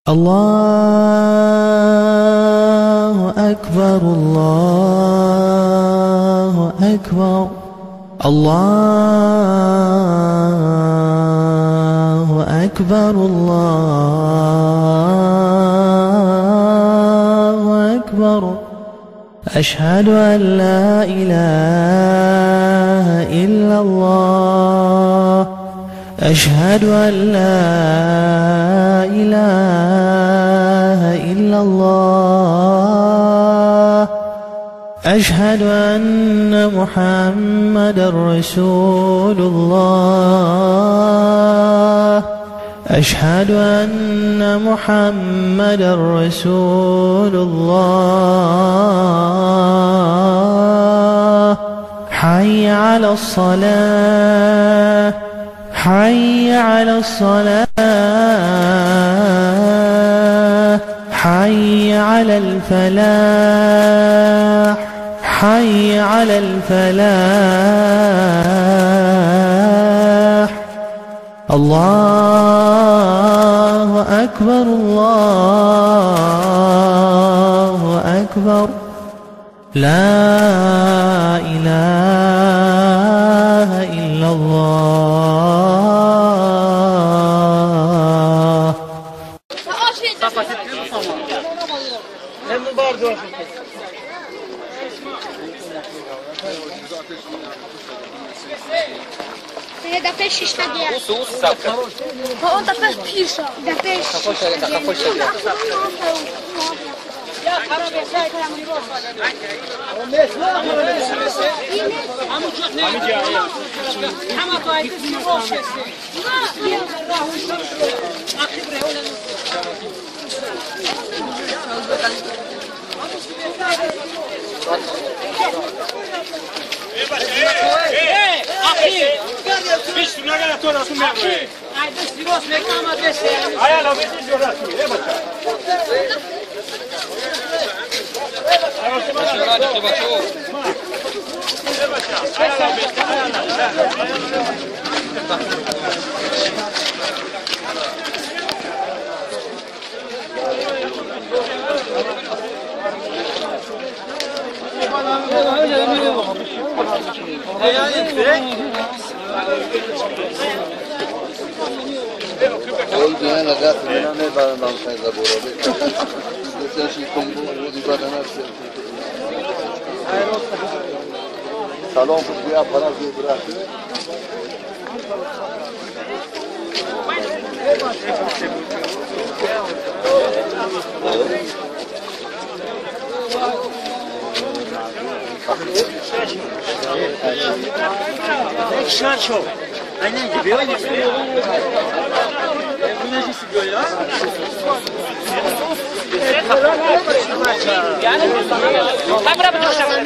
الله أكبر الله أكبر الله أكبر الله أكبر أشهد أن لا إله إلا الله أشهد أن لا إله إلا الله أشهد أن محمدا رسول الله أشهد أن محمدا رسول الله حي على الصلاة حي على الصلاة حي على الفلاح حي على الفلاح الله أكبر الله أكبر لا إله إلا الله. Da pe șișta de ea. O da pe pișa. Da pe șișta de ea. Ya para besay que amri rosa. Amu çok ne? Ama to ayı rosa. Ya rahu. Akhibre ola. Bicho, não é toda a sua Ai, desse rosto, me calma desse. Ai, ela vem de jogar aqui, é, baixo. سلام بیا پرا زیبرا Шачо. Aynen gibi öyle. Bu ne işi böyle? Yani ben bırak çalışacağım.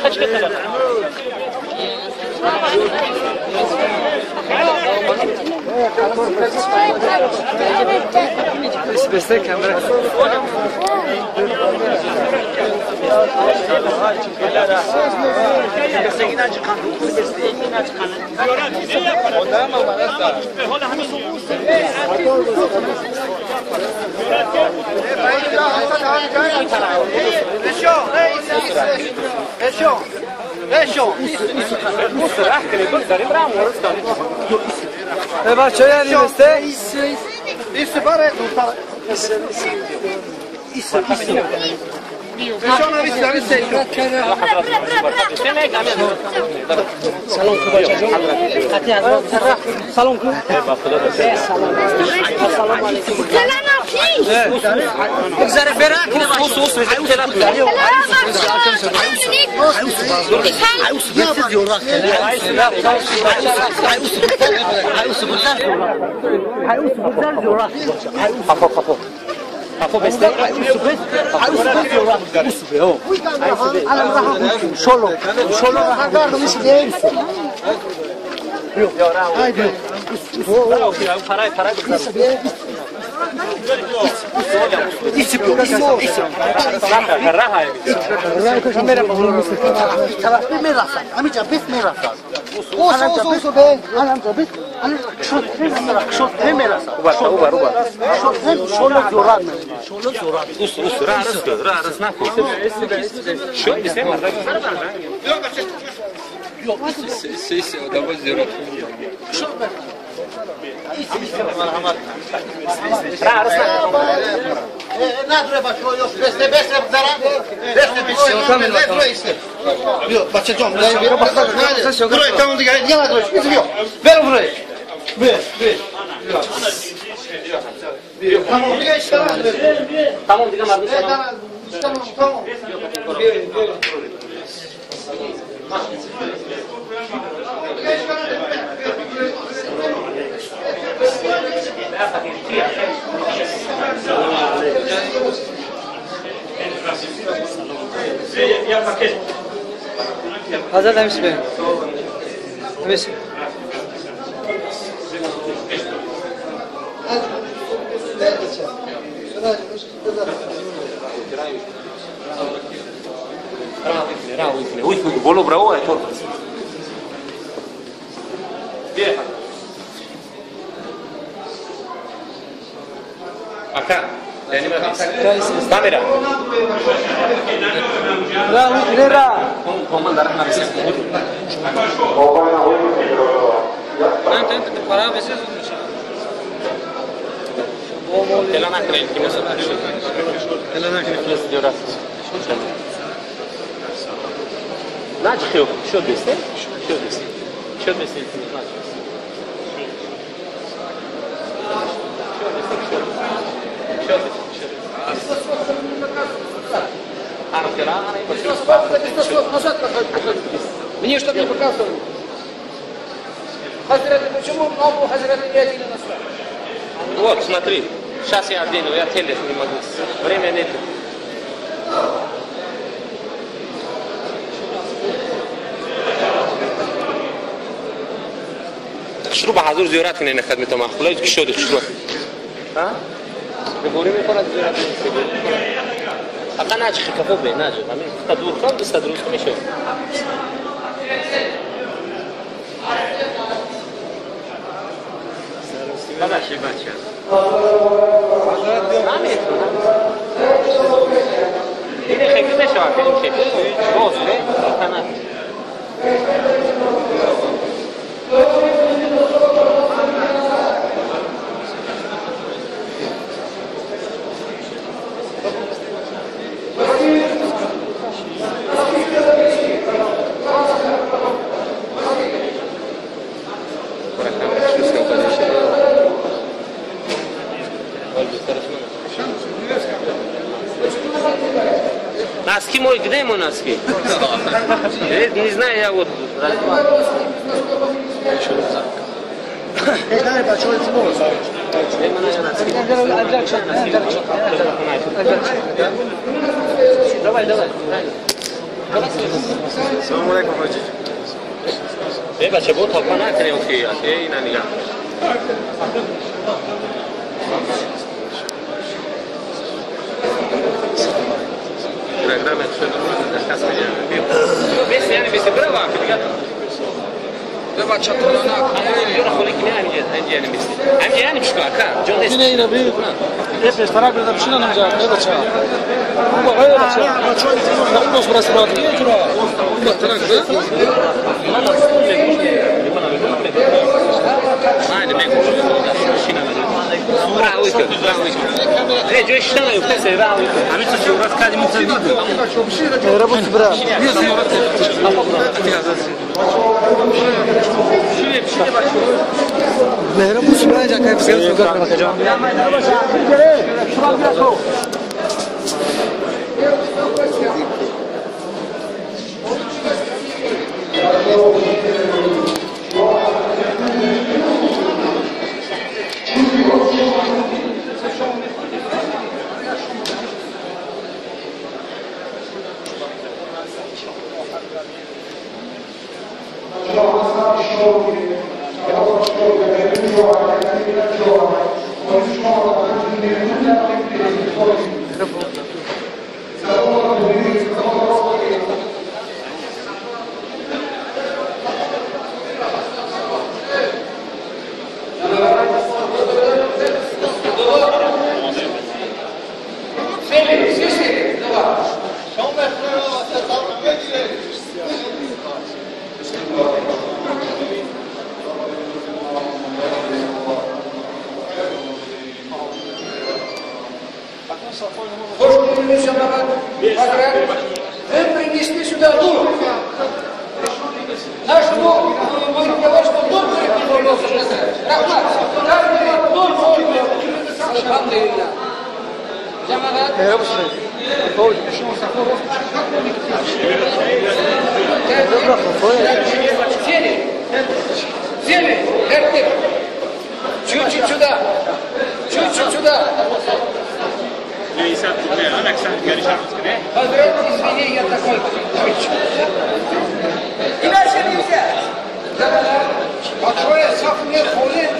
Kaç kere? Beste kamera. Basta yani beste. İşte bare. Salon ku. Güzel ferah ki sus Apo beste, solo agarro nesse dentro. Haydi. Paray. İçip. Kamera. Amica, 5 merak. اوسو به الان جابت الان شد میرسه اوبر شلو زورات اوس را راست نکن شد بسیم مرد سه آدم زیرا نداره بچه ها بسته بذارم بسته بیا بچه جان برو بخدا برو تمام دیگه دیگه نداره بیا برو تمام دیگه اشتباه تمام دیگه مردم تمام حاضر نمیشه بریم نمیشه Volou bravo é todo. Acá, câmera. Vamos mandar na mesa. Não, tenta parar, ver se ela não acredita, que não se baixa. Ela não acredita de oração. Naci eu, что десте? Что десте? Мне что-то не показывали. Хазраты, почему много хазраты не одели на свадьбу? Вот, смотри, сейчас я одену, я телефон не могу. Время нет. شروع به حضور زیارت کنین خدمت ما خدای که شده شروع ها بگوری میکنه زیارت اقا ناجی کفو به ناجی همین تدور کن دست درست میشه بابا چی بچه همین این خیلی میشه وقتی میشه باز نه کنه Носки мой, где мой носки? Не знаю, я вот... Давай. Салам алейкум, Хаджи. بچه بود تا کنه نکنه اون که اینا نگاه Программа что-то заказ меня. Без я не без права, фига. Давай чатолана. Я خليك يعني عندي انا بس. عندي يعني مش كاكا. جون هنا هنا بي. ايش فراغ ده مشينا نرجع هذا شا. هو غير شا. نخلص براس براد. ما تراك ده. ما عندي ميكو. راوي ايه جو اشتغل وكسر راوي عملت الشورات كان من زمان ربط برا مهرب مسبا جا كيف سير سوق ركھا جاؤ Hoş Şamagat, Hazret, вы принесли сюда дух. Наш дух, мы сказали, что дух принесли. Рахмат, каждый дух можно. Алхамдулилlah. Şamagat. Сели, эртик. Чуть-чуть сюда. Чуть-чуть сюда. Hazret, извини, я такой. Иначе нельзя. Большое сахне поле.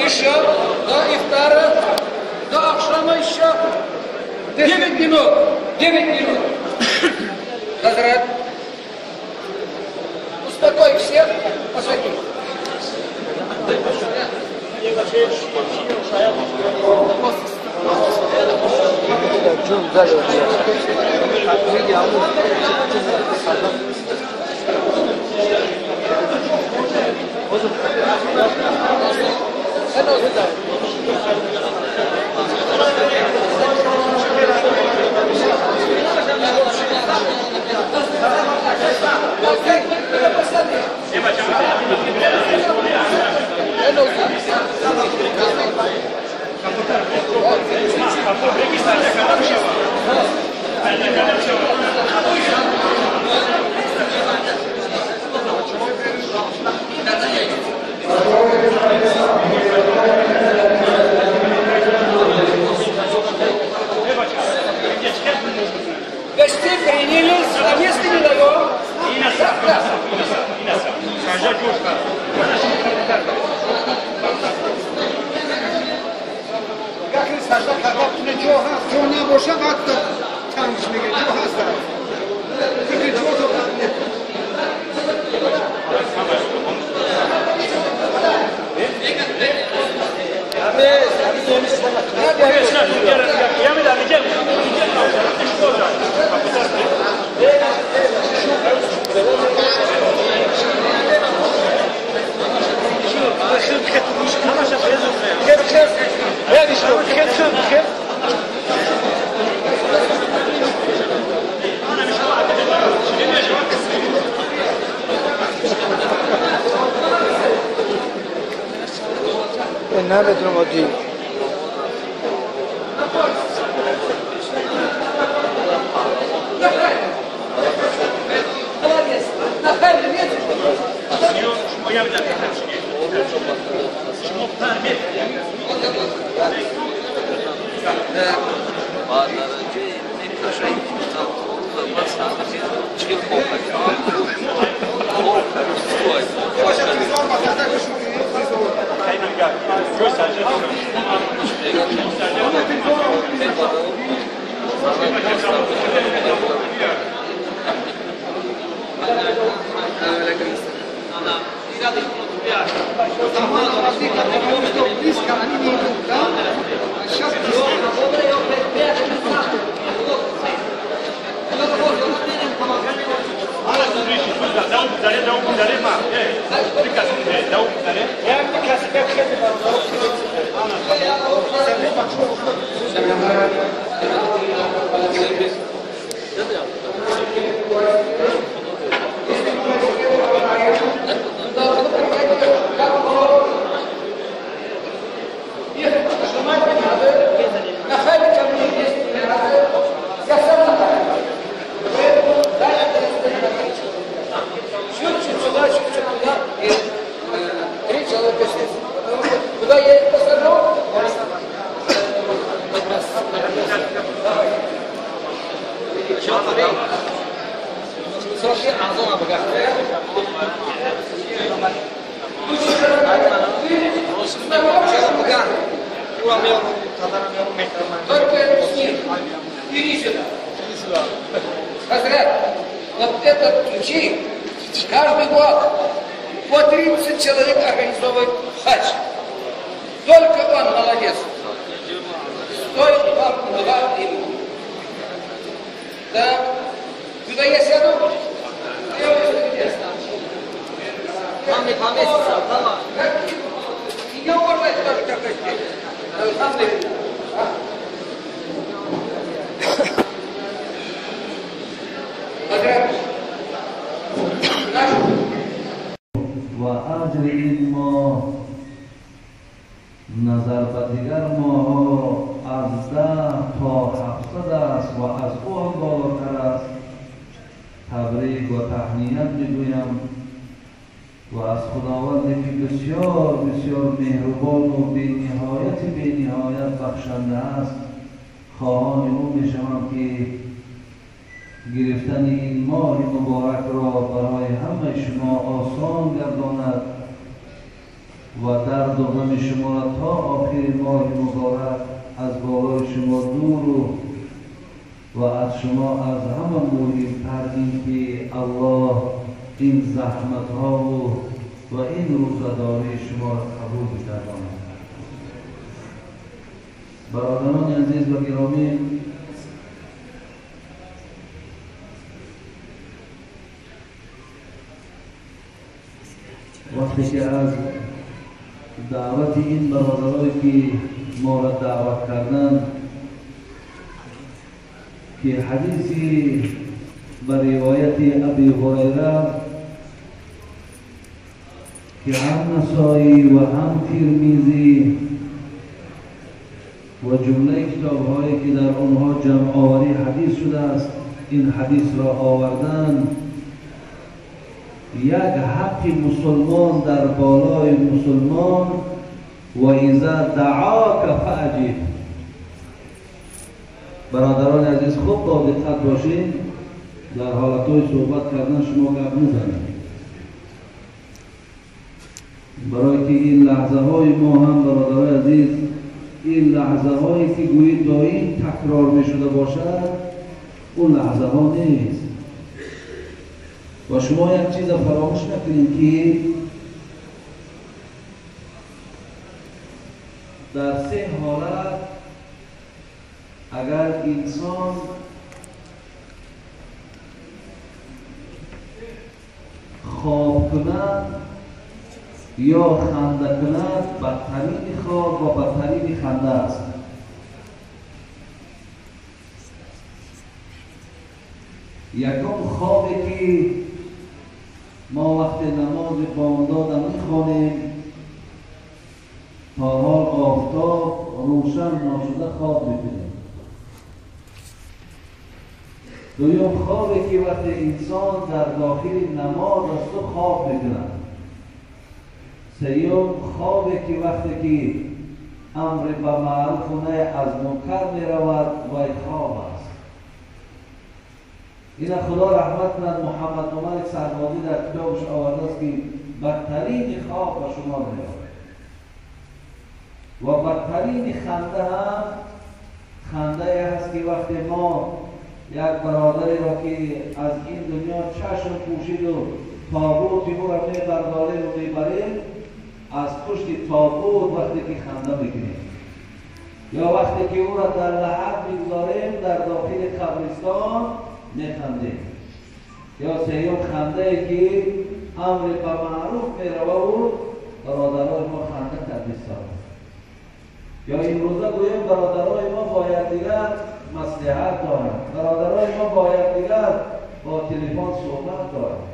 Еще до ифтара, до акшама еще 9 минут. 9 минут. Hazret, успокой всех, посади. Гостей приняли, а места не даем. Как и сажа, когда плечо хас, что не больше как-то там шмиги, что хас. Ты что тут? نه بدون مدیر Куда я их посажу? Сроки азон абгах. Только с ним. Иди сюда. Hazret, вот этот ключи каждый год по 30 человек организовывает хадж. Только он молодец. Стоит вам 2 ему. Да. Куда я сяду? Вам не поместится, мама. И не можно тоже так. اجر این ماه نظر به دیگر ماه از 10 تا 700 است و از او هم بالاتر است. تبریک و تهنیت میگویم و از خداوندی که بسیار بسیار مهربان و بی‌نهایت بخشنده است خواهان او میشوم که گرفتن این ماه مبارک را برای همه شما آسان گرداند و درد و غم شما را تا آخر ماه مبارک از بالای شما دور و از شما از همه مهمتر این که الله این زحمت ها و این روزداری شما را قبول بگرداند. برادران عزیز و گرامی، وقتی که از دعوت این برادرایی که ما را دعوت کردن که حدیثی به روایت ابی هریره که هم نسائی و هم ترمذی و جمله کتاب‌هایی که در آنها جمع آوری حدیث شده است این حدیث را آوردن، یک حق مسلمان در بالای مسلمان و اذا دعاک فاجب. برادران عزیز خوب با دقت باشید، در حالتهای صحبت کردن شما گپ نزنید، برای که این لحظه های ما هم برادران عزیز این لحظه هایی که گویی دائم تکرار می شده باشد اون لحظه ها نیست و شما یک چیز فراموش نکنید که در 3 حالت اگر انسان خواب کند یا خنده کند، بدترین خواب و بدترین خنده است. یکم خوابی که ما وقت نماز بامداد میخوانیم تا حال آفتاب روشن نشده خواب میکنیم. دویم خوابی که وقت انسان در داخل نماز است و خواب میکند. سیوم خوابی که وقتی که امر به معروف و نهی از منکر می رود و خواب است. این خدا رحمت کند محمد ملک سرمادی در کتابش آورده است که بدترین خواب به شما می رود و بدترین خنده هم خنده هست که وقتی ما یک برادری را که از این دنیا چشم پوشید و تابوتی او را می برداریم و می بریم، از پشت تابوت وقتی که خنده میکنیم یا وقتی که او را در لحد میگذاریم در داخل قبرستان میخندیم. یا سیوم خنده که امر به معروف میروه و برادرای ما خنده کردستان. یا این روزه گوییم برادرای ما باید دیگر مصلحت دارند، برادرای ما باید دیگر با تلفن صحبت دارند.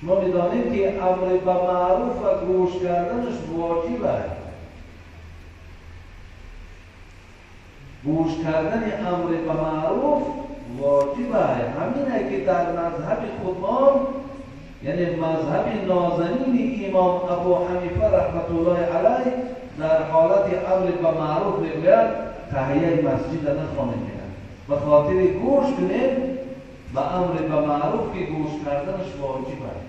شما میدانید که امر به معروف و گوش کردنش واجب است. گوش کردن امر به معروف واجب است. همینه که در مذهب خودمان یعنی مذهب نازنین امام ابو حنیفه رحمت الله علیه در حالت امر به معروف میگوید تحیه مسجد نخوانید به خاطر گوش کنید به امر به معروف که گوش کردنش واجب است.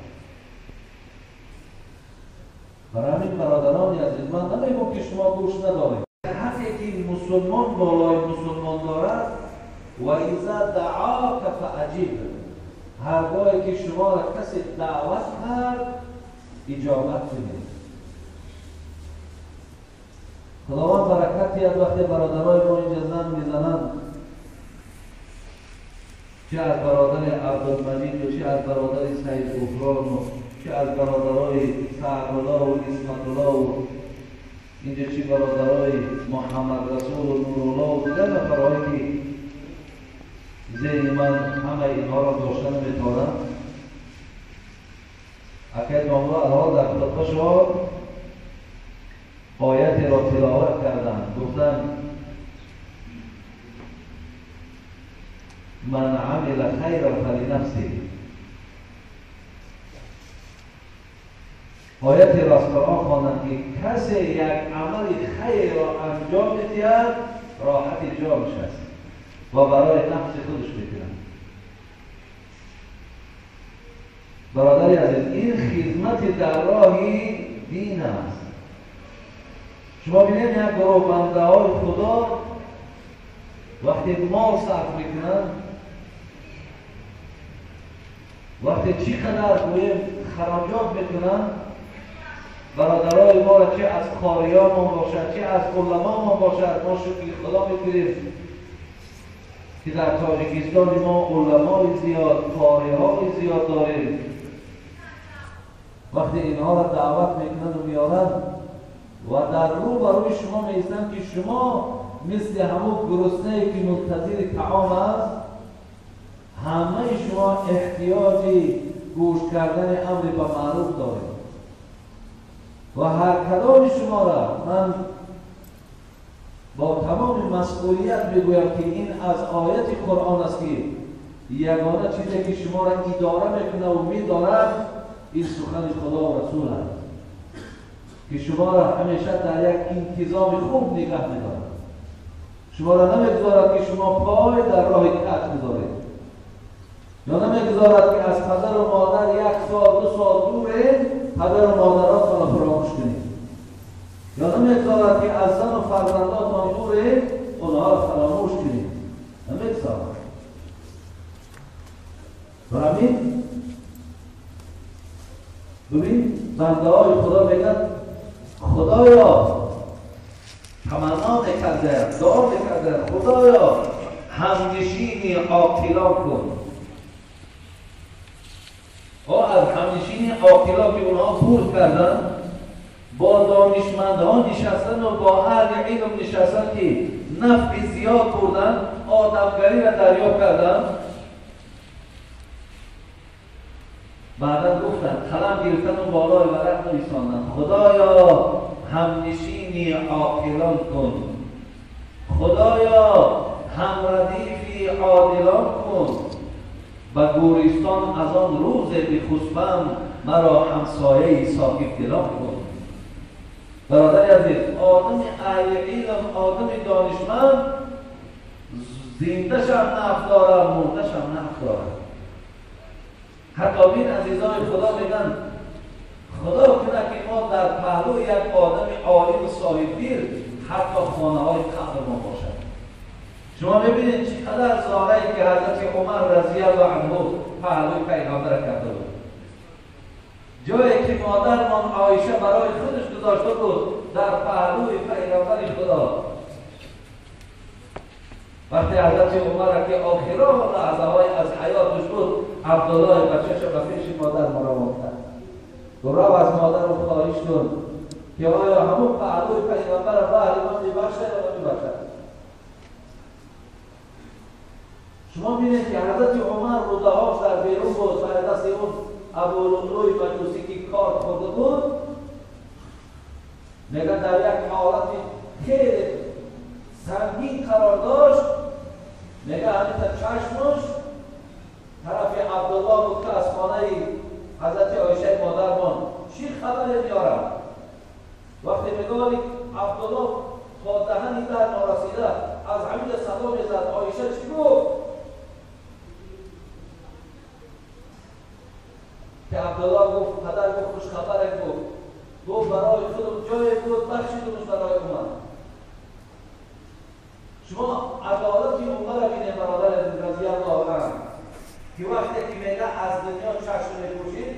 برای همین برادران عزیز من نمیگم که شما گوش ندارید. حقی که مسلمان بالای مسلمان دارد و اذا دعاک فاجب، هرگاهی که شما را کسی دعوت کرد اجابت کنید. خداوند برکتی از وقتی برادرای ما اینجا زنگ میزنند، چه از برادر عبدالمجید و چه از برادر سید غفران و چه از برادرای سعدالله و اسمتالله و اینجا چه برادرای محمد رسول و نورالله و دیگر نفرهایی که ذهن من همه اینها را داشتن میتارم. اگر جامعه الان در خطبه‌شان آیتی را تلاوت کردند، گفتند من عمل خیرا فلنفسه. آیتی را از قرآن خواندند که کسی یک عمل خیر را انجام می‌دهد راحت جانش است و برای نفس خودش می‌کند. برادری عزیز، این خدمت در راه دین است. شما ببینید یک گروه بنده های خدا وقتی مال صرف میکنند، وقتی چقدر گویم خراجات میکنند، برادرای ما را چه از قاریان باشد چه از علما باشد، ما شکر خدا میکنیم که در تاجیکستان ما علمای زیاد، قاریهای زیاد داریم. وقتی اینها را دعوت میکنند و میارند و در رو برای شما میستند که شما مثل همون گرسنه‌ای که منتظر طعام است، همه شما احتیاج گوش کردن امر به معروف دارید و هر کدام شما را من با تمام مسئولیت میگویم که این از آیت قرآن است که یگانه چیزی که شما را اداره میکنه و میدارد این سخن خدا و رسول است که شما را همیشه در یک انتظام خوب نگه می‌دارد. شما را نمیگذارد که شما پای در راه کج می‌ذارید، یا نمیگذارد که از پدر و مادر 1 سال 2 سال دوره پدر و مادراتان را فراموش کنید، یا نمیگذارد که از زن و فرزنداتان دوره اونها را فراموش کنید. نمیگذارد. برامین ببین بنده های خدا میگن خدایا تمنا میکرده، دعا میکرده خدایا همنشینی عاقلان کن. و از همنشینی عاقلان که اونها فوت کردن، با دانشمندان نشستن و با اهل علم نشستن که نفع زیاد بردن، آدمگری را دریافت کردن، بعدا گفتن قلم گرفتن و بالای ورق نویساندن خدایا همنشینی عاقلان کن، خدایا همردیفی عادلان کن، به گورستان از آن روز بخسبم مرا همسایه ساکت دلان کن. برادر عزیز، آدم اهل علم، آدم دانشمند زنده‌ش هم نفع دارد، مرده‌ش هم نفع دارد. حتی این عزیزان خدا میگن خدا کنه که ما در پهلو یک آدم عالم صاحب دین حتی خانه های قبر ما باشد. شما ببینید چقدر زاره‌ای که حضرت عمر رضی الله عنه پهلوی پیغمبر کرده بود، جایی که مادرمان عایشه برای خودش گذاشته بود در پهلوی پیغمبر خدا. وقتی حضرت عمر که آخران لحظه‌های از حیاتش بود، عبدالله بچه‌ش به پیش مادر مراود کرد. رو از مادر رو خواهش کن که آیا همون پهلوی پیغمبر بهر ما میبخشه یا نمیبخشه. شما بینید که حضرت عمر رودهاش در بیرون بود و دست اون ابولؤلؤ مجوسی که کار خورده بود، میگن در یک حالت خیلی سنگین قرار داشت. میگه همین چشمش طرف عبدالله بود که از خانه حضرت عایشه مادرمان چی خبری میارم. وقتی میگه عبدالله تا دهنی در نارسیده از همین صدا میزد عایشه چی گفت؟ که عبدالله گفت پدر گفت خوش خبره گفت برای خودم جای بود بخشیدمش برای عمر. شما عدالت عمر را بینید برادر رضی الله عنه که وقتی که میگه از دنیا چشم میپوشید،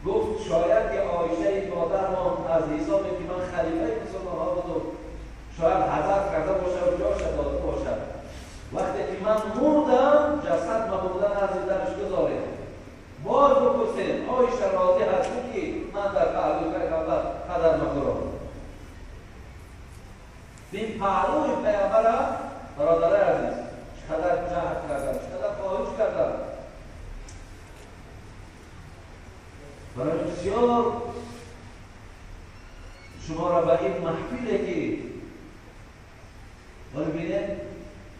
گفت شاید که عایشه مادرمان از حسابی که من خلیفه مسلمان‌ها بودم شاید حضرت کرده باشه و جاش داده باشد. وقتی که من مردم جسد مردن از درش گذاره بار بپرسید عایشه راضی هستی که من در پهلوی پیغمبر قدر نخورم. این پهلوی پیغمبر برادر عزیز چقدر جهد کردن، چقدر خواهش کردن. برای بسیار شما را به این محفیله که ببینید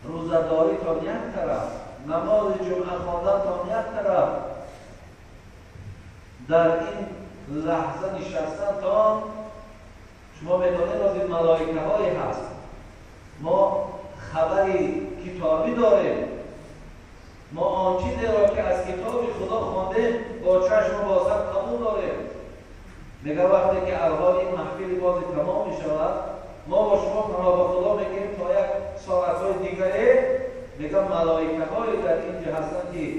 روزداری تا یک طرف، نماز جمعه خواندن تا یک طرف، در این لحظه نشستن تا شما میدانید از این ملائکه های هست. ما خبری کتابی داریم، ما آن چیزی را که از کتاب خدا خوانده با چشم و بصر قبول داریم. میگه وقتی که الحال این محفل باز تمام می شود، ما با شما پناه به خدا میگیم تا یک ساعتهای دیگری، میگه ملائکه های در اینجا هستند که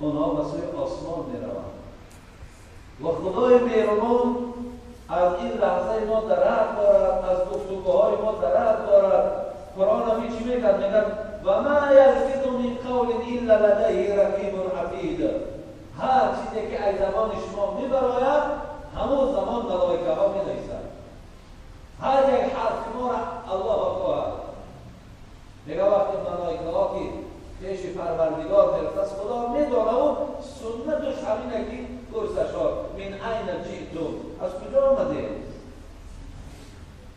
اونها به سوی آسمان میروند و خدای مهربان از این لحظه ما درد دارد، از گفتگوهای ما درد دارد. قرآن همی چی میگه؟ میگه و ما یلفظ من قول الا لدیه رقیب عتید. هر چیزی که از زبان شما میبراید همون زمان ملائکه ها مینویسند. هر یک حرف ما را الله خواهد. میگه وقتی ملائکه ها که پیش پروردگار میرسد، خدا میدانه و سنتش همینه که پرسش ها من این جئتم، از کجا آمده؟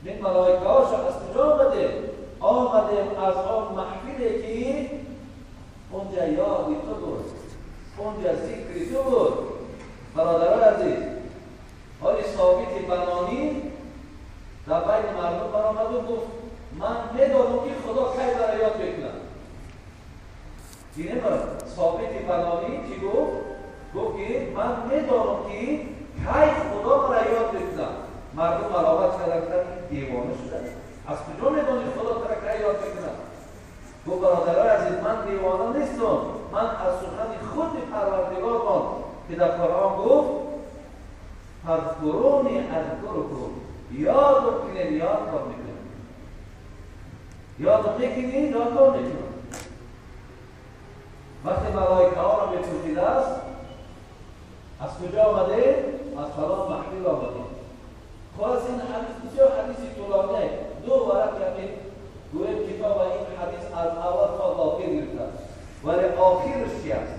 من ملائکه هاش از کجا آمده؟ آمدیم از آن محفلی که اونجا یادی تو بود، اونجا ذکری تو بود. برادران عزیز، حالی ثابت بنانی در بین مردم برآمد و گفت من میدانم که خدا کی برای یاد بکنم. دیدیم ثابت بنانی چی گفت؟ گفت که من میدانم که کی خدا برای یاد بکنم. مردم ملامت کردن این دیوانه شده. از کجا میدانی خدا ترا کی یاد بکنم؟ گفت برادران عزیز، من دیوانه نیستم، من از سخن خود پروردگار خواند که در قرآن گفت فاذکرونی اذکرکم، یاد کنید یاد کار میکنم، یاد میکنید یاد کار میکنم. وقتی ملائکه ها را میپرسیده است از کجا آمده؟ از فلان محفل آمده. خلاص این حدیث بسیار حدیث طولانی، دو ورق کمی گویم کتاب این حدیث از اول تا آخر گرفته، ولی آخرش چی است؟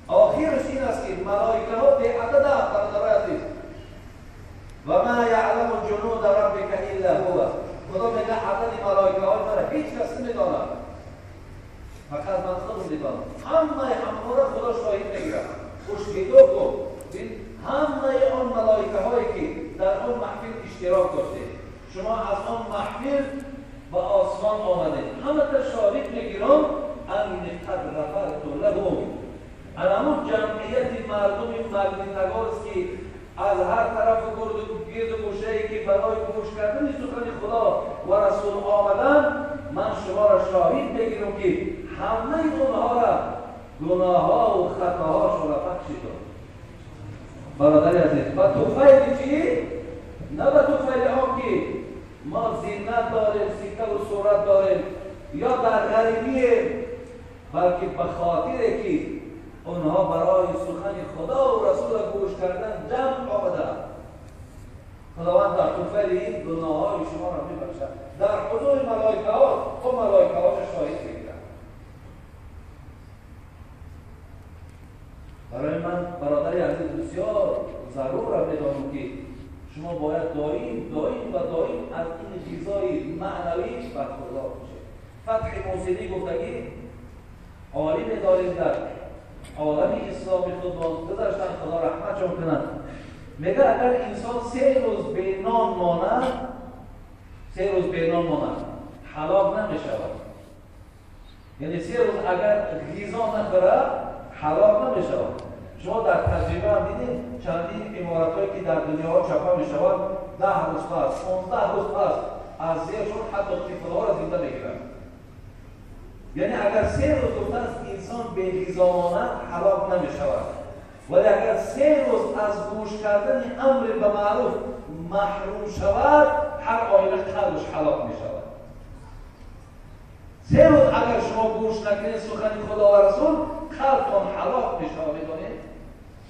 آخرش این است که ملائکه ها بی عدد برادران عزیز و ما یعلم جنود ربک الا هو. خدا میگه عدد ملائکه های مرا هیچ کس نمیداند، فقط من خودم میدانم. همه را خدا شاهد میگیرد. خوشگیدو کن همه آن ملائکه هایی که در آن محفل اشتراک داشته، شما از آن محفل به آسمان آمده، همه تا شاهد میگیرم ان قد غفرت لهم. همون جمعیت مردم مدینه‌گار است که از هر طرف گرد و گوشه‌ای که برای گوش کردن سخن خدا و رسول آمدن، من شما را شاهد میگیرم که همه اونها را گناه‌ها و خطاهاشون را بخشیدم. برادر عزیز، با توفیل چی؟ نه با توفیل آن که ما زینت داریم، سیکل و صورت داریم یا در غریبیه، بلکه به خاطره که اونها برای سخن خدا و رسول گوش کردن جمع آمده. خداوند در توفیل این گناه‌های شما را میبخشد در حضور ملائکه ها و ملائکه ها شاهد میگیرند. برای من برادر عزیز بسیار ضرور را میدانم که شما باید دائم از این چیزهای معنوی برخوردار باشید. فتح موسیقی گفتگی عالم داریم در عالم اسلامی خود گذاشتن، خدا رحمتشون کند. میگه اگر انسان 3 روز به نان ماند، 3 روز به نان ماند هلاک نمیشود. یعنی 3 روز اگر غذا نخوره هلاک نمیشود. شما در تجربه هم دیدید چندین امارت‌هایی که در دنیا چاپ میشود 10 روز پس 15 روز پس از زیرشون حتی طفل‌ها را زنده میگیرند. یعنی اگر 3 روز گفتن انسان به غذا ماند هلاک نمیشود، ولی اگر 3 روز از گوش کردن امر به معروف محروم شود، هر عائله قلبش هلاک میشود. 3 روز اگر شما گوش نکنید سخن خدا و رسول، قلبتان هلاک میشود. میدونید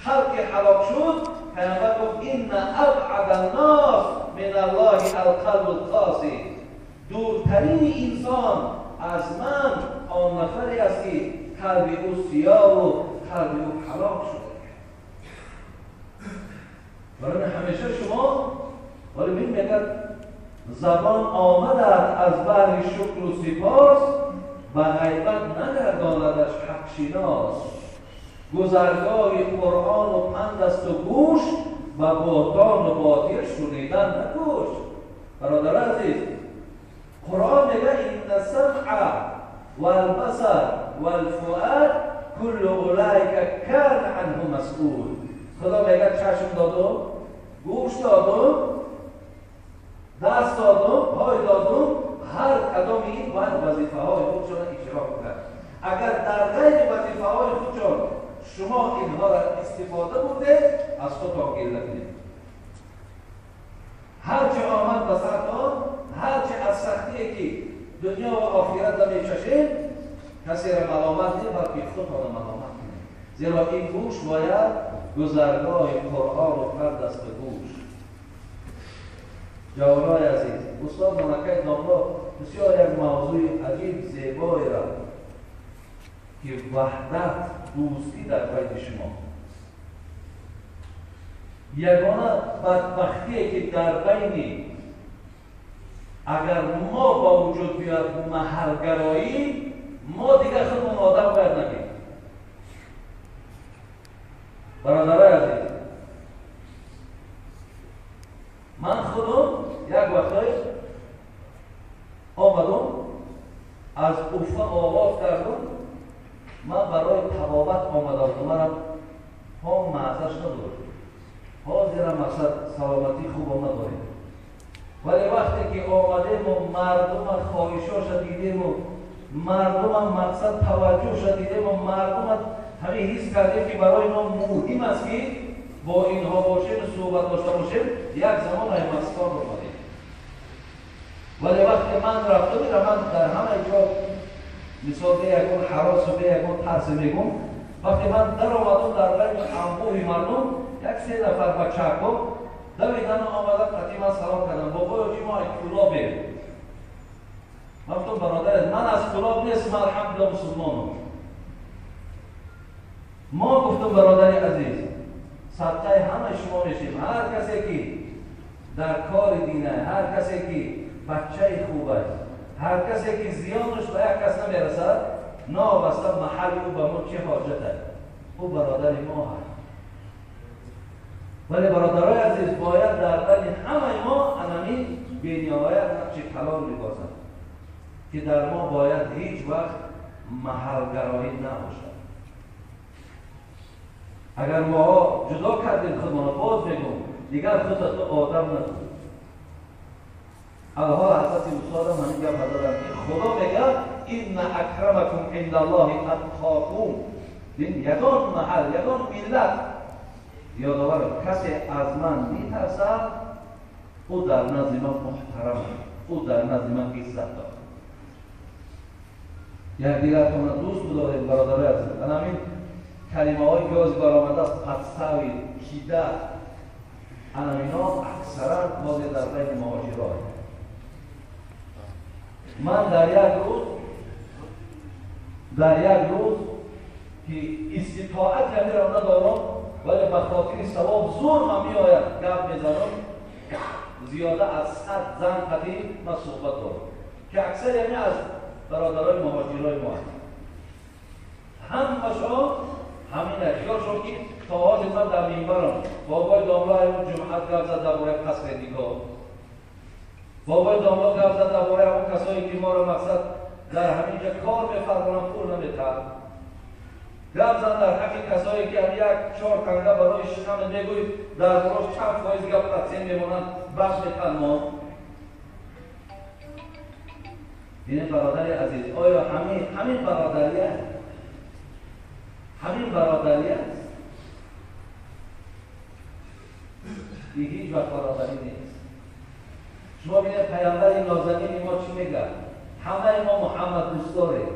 قلب که هلاک شد، پیامبر گفت ان ابعد الناس من الله القلب القاسي. دورترین انسان از من آن نفری است که قلب او سیاه و قلب او هلاک شده. برای همیشه شما ولی من میگه زبان آمدد از بحر شکر و سپاس و غیبت نگرداندش حق شناس. گذرگاه قرآن و پند است و گوش و بهتان و باطل شنیدن نکوش. برادر عزیز قرآن میگه این السمع والبصر والفؤاد كل اولئک کان عنه مسئول. خدا میگه چشم دادم، گوش دادم، دست دادم، پای دادم، هر کدام این باید وظیفه های خودشون اجرا کنند. اگر در غیر وظیفه های خودشون شما اینها را استفاده بوده از خود تاگیر نکنید. هرچه آمد به سرتان، هرچه از سختی که دنیا و آخرت را میچشید کسی را ملامت نید بلکه خودتان را ملامت کنید. زیرا این گوش باید گذرگاه قرآن و پند است به گوش. جوانای عزیز، استاد ملکه نامدار بسیار یک موضوع عجیب زیبایی را که وحدت دوستی در بین شما یگانه بدبختی که در بین اگر ما با وجود بیاد محلگرایی ما دیگر خودمون آدم باید نگیم. برادرای عزیز من خودم یک وقتای آمدم از اوفا آواز کردم من برای تبابت آمدم مرم ها معذش ندارم ها زیرا مقصد سلامتی خوب نداریم ولی وقتی که آمدیم و مردم خواهشاش دیدیم و مردم مقصد توجهش دیدیم و مردم همین حس کردیم که برای ما مهم است که با اینها باشیم صحبت داشته باشیم یک زمان های مسکان رو آمدیم. ولی وقتی من رفتم من در همه جا مثال به یکون حراس و به یکون ترس میگم وقتی من در آمدم در بین انبوه مردم یک 3 نفر بچه‌کم دویدن آمدن قطعی من سلام کردم بابا جی ما کلاب بریم. من گفتم برادر من از کلاب نیستم الحمدلله مسلمانم. ما گفتم برادر عزیز صدقه همه شما میشیم. هر کسی که در کار دینه، هر کسی که بچه خوبه، هر کسی که زیانش به یک کس نمیرسد نابسته محل او به ما چه حاجته او برادر ما هست. ولی برادرای عزیز باید در بین همه ما انمی بینیاهای نقش کلان میبازند که در ما باید هیچ وقت محلگرایی نباشد. اگر ما جدا کردیم خودمان باز بگم دیگر خودت آدم نکن. الحال حضرت استاد من میگم حضرت خدا میگه این اکرمکم عند الله اتقاکم. این یگان محل یگان ملت یادآور کسی از من میترسد او در نزد من محترم او در نزد من عزت دارد. یک دیگرتون دوست بدارید برادرای عزیز. همین کلمه های که از بار آمده است قدساوی کیده انامینا اکثرا باز در بین مهاجران. من در یک روز که استطاعت یعنی را ندارم ولی به خاطر ثواب زور هم می آید گپ میزنم زیاده از 100 زن قدیم من صحبت دارم که اکثر یعنی از برادرای مهاجرای ما همشان همین خیال شد که تا حال من در منبرم بابای داملا اون جمعت گفت زد درباره قصر نگاه بابای داملا گفت زد درباره اون کسایی که ما را مقصد در همینجا کار می‌فرمایند پول نمی‌دهند گفت زد در همین کسایی که یک 4 کنگه برای شکم میگوید در روز چند فایز گفت تقسیم میمونند بخش می‌کنم. این برادر عزیز آیا همین برادریه همین برادری است؟ این هیچ وقت برادری نیست. شما بینید پیامبر نازنین ما چی میگه؟ همه ما محمد دوست داریم.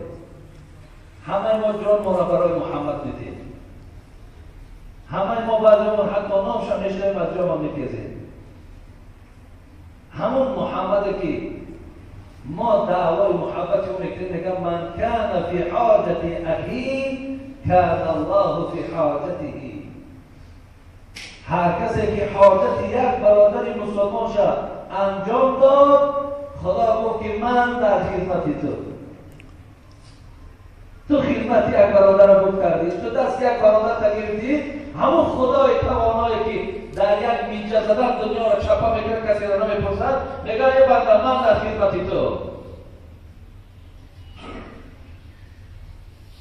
همه ما جان ما را برای محمد میدیم. همه ما بعضیمون حتی نامش هم میشنویم از جا ما میتیزیم. همون محمدی که ما دعوای محبت اون میکنیم میگم من کان فی حاجت اخی کان الله فی حاجته. هر کسی که حاجت یک برادر مسلمان شد انجام داد، خدا گفت که من در خدمتی تو خدمت یک برادر بود کردی، تو دست یک برادر گرفتی، همون خدای توانایی که در یک میجه زدن دنیا را چپا میکنه، کسی را نمیپرسد، میگه ای بنده من در خدمتی تو.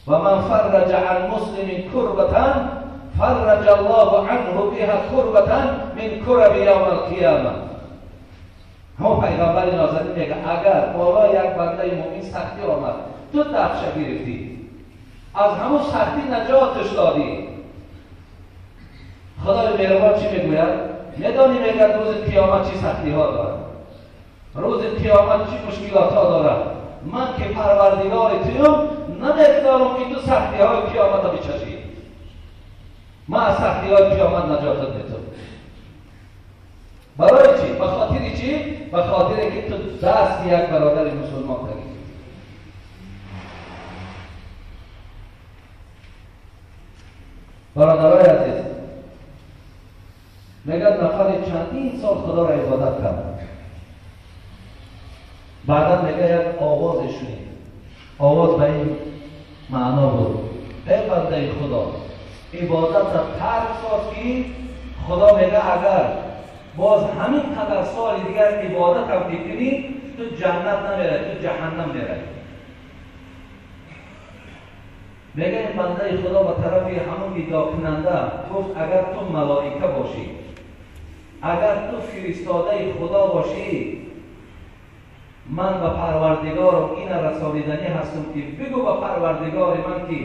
و من فرج عن مسلم کربة فرج الله عنه بها کربة من کرب یوم القیامه. همون پیغمبر نازنین میگه اگر بالا یک بنده مومن سختی آمد، تو دفشه گرفتی، از همون سختی نجاتش دادی، خدای مهربان چی میگوید؟ میدانی میگه روز قیامت چی سختی ها دارد، روز قیامت چی مشکلات ها دارد. من که پروردگار تویم نمیگذارم که تو سختی های قیامت ها بچشی. من از سختی های قیامت نجاتت میتونم. برای چی؟ به خاطر چی؟ به خاطر که تو دست یک برادر مسلمان داری. برادرای عزیز، میگن نفر چندین سال خدا را عبادت کرد، بعدا میگه یک آواز شنید، آواز به این معنا بود: ای بنده خدا، عبادت را ترک ساز که خدا میگه اگر باز همین قدر سال دیگر عبادت هم بکنی تو جنت نمیره، تو جهنم میره. میگه این بنده خدا به طرف همون ادعا کننده گفت اگر تو ملائکه باشی، اگر تو فرستاده خدا باشی، من به پروردگارم این رسانیدنی هستم که بگو به پروردگار من که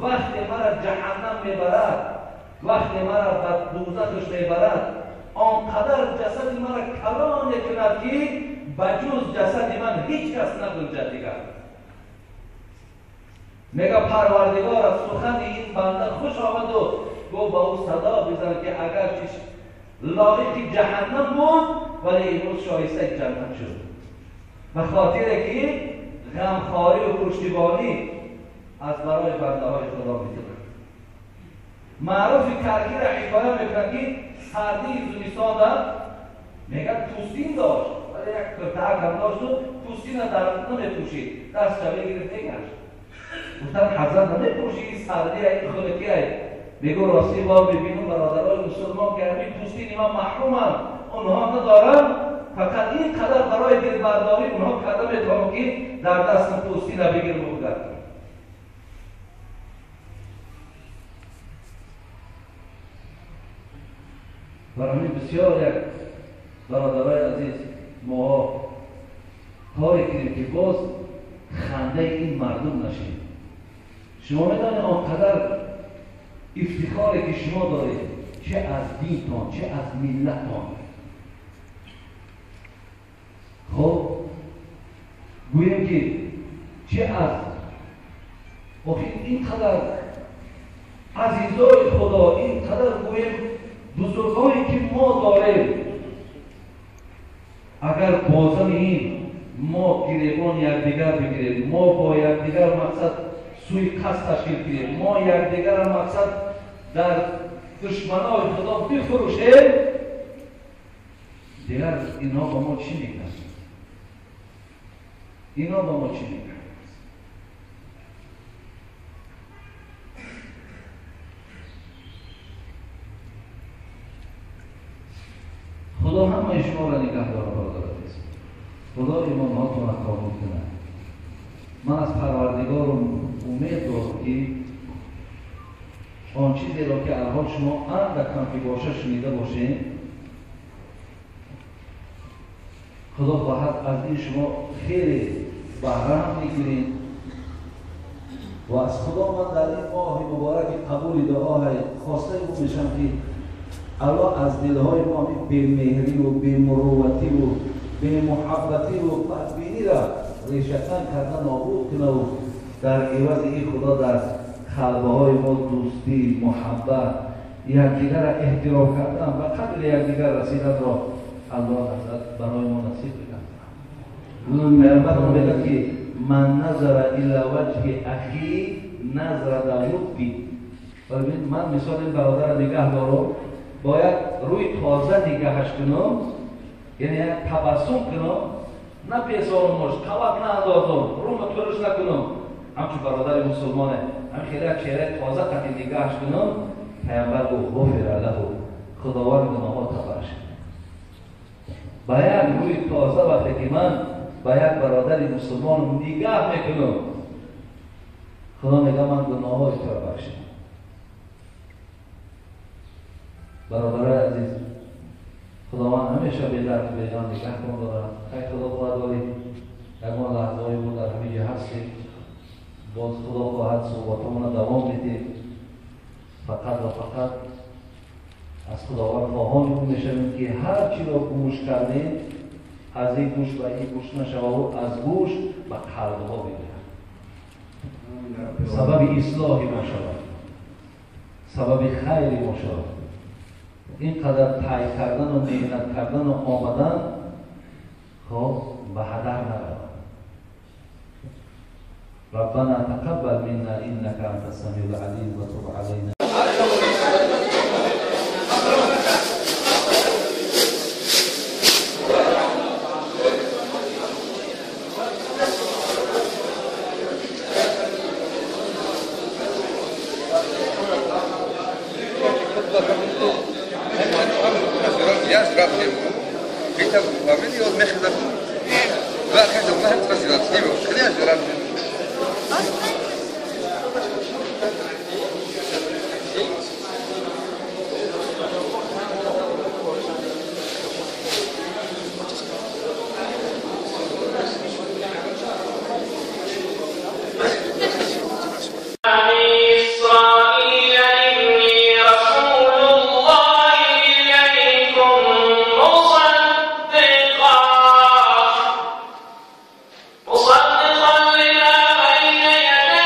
وقتی مرا جهنم میبرد، وقتی مرا به دوزخش میبرد، آنقدر جسد مرا کلان کند که بجز جسد من هیچ کس نگنجد دیگر. میگه پروردگار از سخن این بنده خوش آمد و گو با او صدا بزن که اگر چیش لایق جهنم بود ولی امروز شایسته جنت شد، به خاطر که غمخواری و پشتیبانی از برای بنده های خدا میکنه. معروف کرکی را حکایه میکنه که سردی زمستان داشت، میگه پوستین داشت ولی یک کرتک هم داشت و پوستین در نمیپوشید، دست شبه گرفته گشت. گفتن حضرت نمیپوشید سردی این خلقی های، میگو راستی با ببینم برادرای مسلمان که همین پوستین من محرومم، اونها ندارن، فقط این قدر برای دل برداری اونها کرده میتونم که در دست پوستین را بگیرم و بگرد. برای بسیار یک برادرای عزیز ما کاری کنیم که باز خنده این مردم نشیم. شما میدانید آنقدر افتخاری که شما دارید، چه از دینتان چه از ملتان. خب گوییم که چه از اینقدر عزیزای خدا، اینقدر گوییم بزرگایی که ما داریم، اگر بازم این ما گریبان یکدیگر بگیریم، ما با یکدیگر مقصد سوی قصد تشکیل کنیم، ما یکدیگر مقصد در دشمنای خدا بفروشیم، دیگر اینا با ما چی میگن؟ اینا با ما چی میگن؟ خدا همه شما را نگهدار برادر عزیز. خدا ایمانهاتون را قبول کنه. من از پروردگارم امید دارم که آن چیزی را که الان شما اندکم که باشه شنیده باشین، خدا خواهد از این شما خیلی بهره هم میگیرین و از خدا من در این ماه مبارک قبول دعاهای خواسته میشم که الله از دلهای ما بی‌مهری و بی‌مروتی و بی‌محبتی و بدبینی را ریشه‌کن کرده نابود کنه و در عوض این خدا در قلب‌های ما دوستی، محبت، یکدیگر را احترام کردن و قبل یکدیگر رسیدن را الله حضرت برای ما نصیب بکنه. پیامبر میگه که من نظر الی وجه اخی نظر لطفی. من مثال این برادر نگاه دارم، باید روی تازه نگاهش کنم، یعنی یک تبسم کنم، نه پیسانمش، قوت نه اندازم، روم ترش نکنم. همچون برادر مسلمانه، هم خیلی چهره تازه قطعی نگاهش کنم. پیامبر گفت غفر له، خداوند گناهات بخشید. باید روی تازه وقتی که من با یک برادر مسلمان نگاه میکنم، خدا میگه من گناهات تو بخشید. برادر عزیز، خداوند همیشه به درد به جان نگاه کن دارد. ای خدا خواهد داری اما لحظه‌ای بود در همین جا هستیم، باز خدا خواهد صحبتمون دوام بدیم. فقط و فقط از خداوند خواهان میشویم که هر چی را گوش کردیم از این گوش و این گوش نشود و از گوش به قلب‌ها بگیرد، سبب اصلاح ما شود، سبب خیر ما شود. اینقدر تای کردن و محنت کردن و آمدن خب به هدر نرود. ربنا تقبل منا انك انت السميع العليم وتب علينا. مصدقا لما بين يديه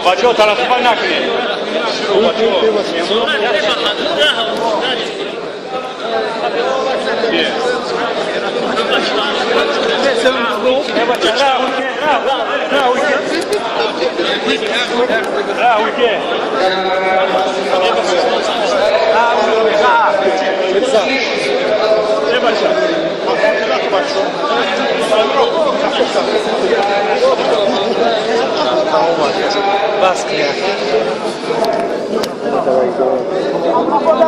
بچه‌ها تلفظ نکنید. بس